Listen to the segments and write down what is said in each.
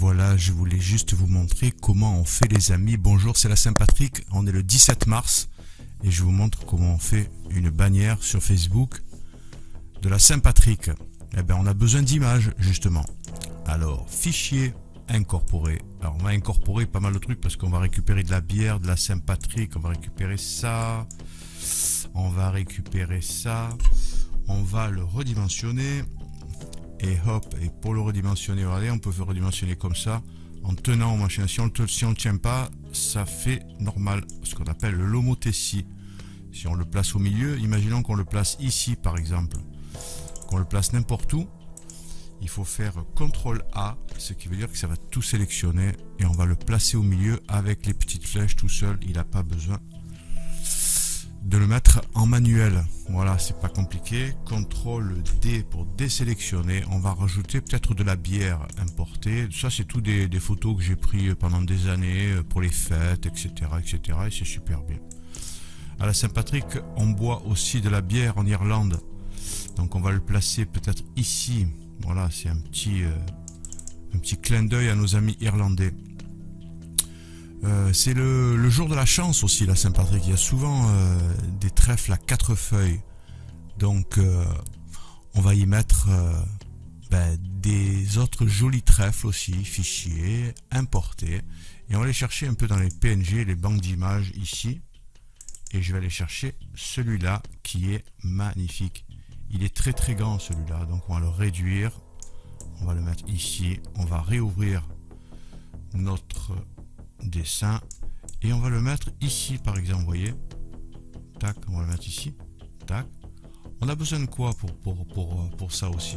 Voilà, je voulais juste vous montrer comment on fait les amis. Bonjour, c'est la Saint-Patrick, on est le 17 mars et je vous montre comment on fait une bannière sur Facebook de la Saint-Patrick. Eh bien, on a besoin d'images justement. Alors, fichier incorporé. Alors, on va incorporer pas mal de trucs parce qu'on va récupérer de la bière, de la Saint-Patrick, on va récupérer ça, on va récupérer ça, on va le redimensionner. Et hop, et pour le redimensionner, regardez, on peut le redimensionner comme ça, en tenant au machin. Si on ne le tient pas, ça fait normal, ce qu'on appelle l'homothétie. Si on le place au milieu, imaginons qu'on le place ici par exemple, qu'on le place n'importe où, il faut faire CTRL A, ce qui veut dire que ça va tout sélectionner, et on va le placer au milieu avec les petites flèches tout seul, il n'a pas besoin de le mettre en manuel. Voilà, c'est pas compliqué. CTRL D pour désélectionner. On va rajouter peut-être de la bière importée. Ça, c'est tout des photos que j'ai pris pendant des années pour les fêtes, etc., etc. Et c'est super bien. À la Saint-Patrick, on boit aussi de la bière en Irlande. Donc, on va le placer peut-être ici. Voilà, c'est un petit clin d'œil à nos amis irlandais. C'est le jour de la chance aussi, la Saint-Patrick. Il y a souvent des trèfles à 4 feuilles. Donc, on va y mettre des autres jolis trèfles aussi, fichiers, importés. Et on va les chercher un peu dans les PNG, les banques d'images ici. Et je vais aller chercher celui-là qui est magnifique. Il est très très grand celui-là. Donc, on va le réduire. On va le mettre ici. On va réouvrir notre dessin et on va le mettre ici par exemple, vous voyez, tac, on va le mettre ici, tac. On a besoin de quoi pour ça aussi?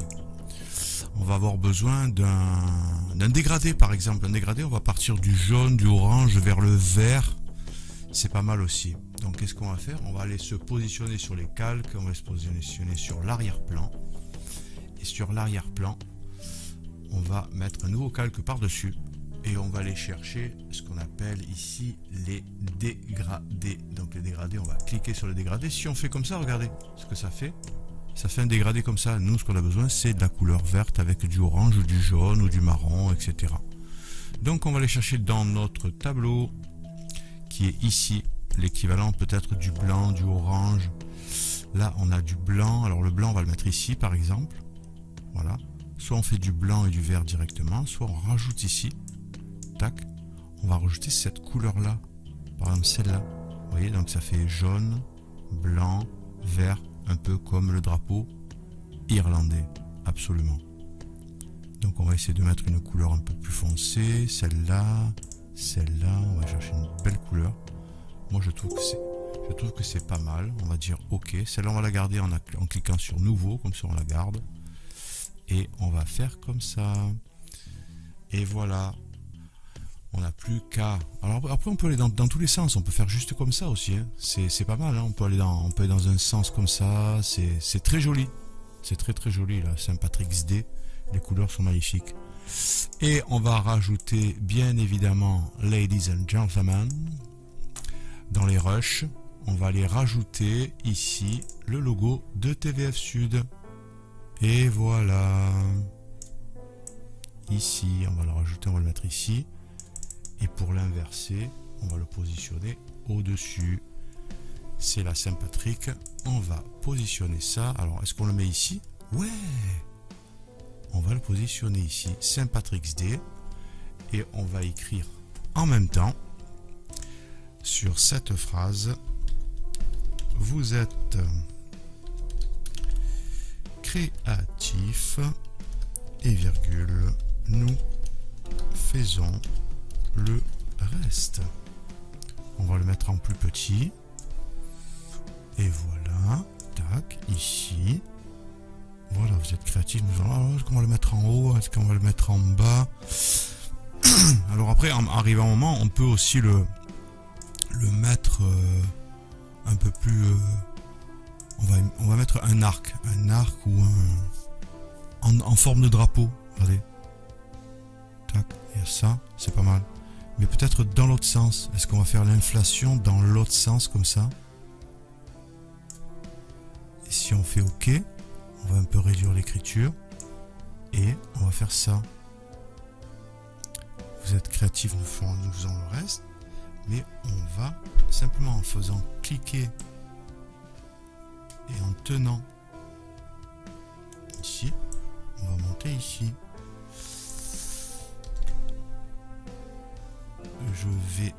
On va avoir besoin d'un dégradé par exemple. Un dégradé, on va partir du jaune, du orange vers le vert, c'est pas mal aussi. Donc qu'est-ce qu'on va faire? On va aller se positionner sur les calques, on va se positionner sur l'arrière-plan, et sur l'arrière-plan on va mettre un nouveau calque par dessus. Et on va aller chercher ce qu'on appelle ici les dégradés. Donc les dégradés, on va cliquer sur les dégradés. Si on fait comme ça, regardez ce que ça fait. Ça fait un dégradé comme ça. Nous, ce qu'on a besoin, c'est de la couleur verte avec du orange ou du jaune ou du marron, etc. Donc on va aller chercher dans notre tableau, qui est ici, l'équivalent peut-être du blanc, du orange. Là, on a du blanc. Alors le blanc, on va le mettre ici, par exemple. Voilà. Soit on fait du blanc et du vert directement, soit on rajoute ici. Tac, on va rajouter cette couleur là, par exemple celle-là, vous voyez, donc ça fait jaune, blanc, vert, un peu comme le drapeau irlandais, absolument. Donc on va essayer de mettre une couleur un peu plus foncée, celle-là, on va chercher une belle couleur. Moi je trouve que c'est pas mal, on va dire ok, celle-là on va la garder en cliquant sur nouveau, comme ça on la garde, et on va faire comme ça, et voilà. On n'a plus qu'à... Alors après on peut aller dans tous les sens, on peut faire juste comme ça aussi, hein. C'est pas mal, hein. On peut aller dans un sens comme ça, c'est très joli. C'est très très joli là, Saint-Patrick XD, les couleurs sont magnifiques. Et on va rajouter bien évidemment Ladies and Gentlemen dans les rushs. On va aller rajouter ici le logo de TVF Sud. Et voilà. Ici, on va le rajouter, on va le mettre ici. Et pour l'inverser, on va le positionner au-dessus. C'est la Saint-Patrick. On va positionner ça. Alors, est-ce qu'on le met ici? Ouais! On va le positionner ici. Saint-Patrick's Day. Et on va écrire en même temps sur cette phrase. Vous êtes créatif et virgule. Nous faisons le reste. On va le mettre en plus petit. Et voilà. Tac. Ici. Voilà, vous êtes créatif. Est-ce qu'on va le mettre en haut? Est-ce qu'on va le mettre en bas? Alors après, arrivé un moment, on peut aussi le mettre un peu plus... on va mettre un arc. Un arc ou en forme de drapeau. Regardez. Tac. Et ça, c'est pas mal. Mais peut-être dans l'autre sens. Est-ce qu'on va faire l'inflation dans l'autre sens comme ça? Et si on fait OK, on va un peu réduire l'écriture. Et on va faire ça. vous êtes créatifs, nous faisons le reste. Mais on va simplement en faisant cliquer et en tenant ici, on va monter ici. Je vais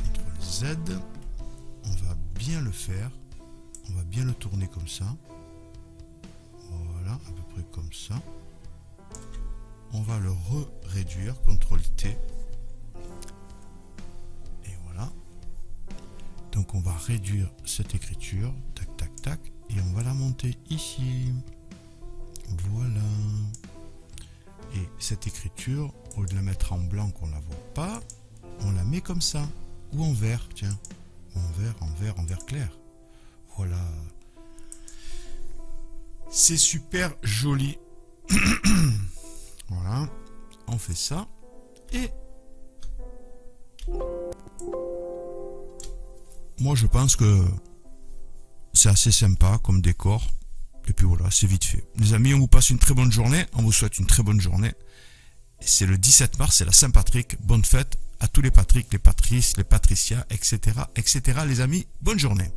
CTRL Z, on va bien le faire, on va bien le tourner comme ça. Voilà, à peu près comme ça. On va le réduire, CTRL T. Et voilà. Donc on va réduire cette écriture, tac tac tac, et on va la monter ici. Voilà. Et cette écriture, au lieu de la mettre en blanc qu'on la voit pas, on la met comme ça, ou en vert, tiens, ou en vert clair. Voilà. C'est super joli. Voilà, on fait ça et moi je pense que c'est assez sympa comme décor. Et puis voilà, c'est vite fait. Les amis, on vous passe une très bonne journée. On vous souhaite une très bonne journée. C'est le 17 mars, c'est la Saint-Patrick. Bonne fête à tous les Patrick, les Patrice, les Patricia, etc., etc. Les amis, bonne journée.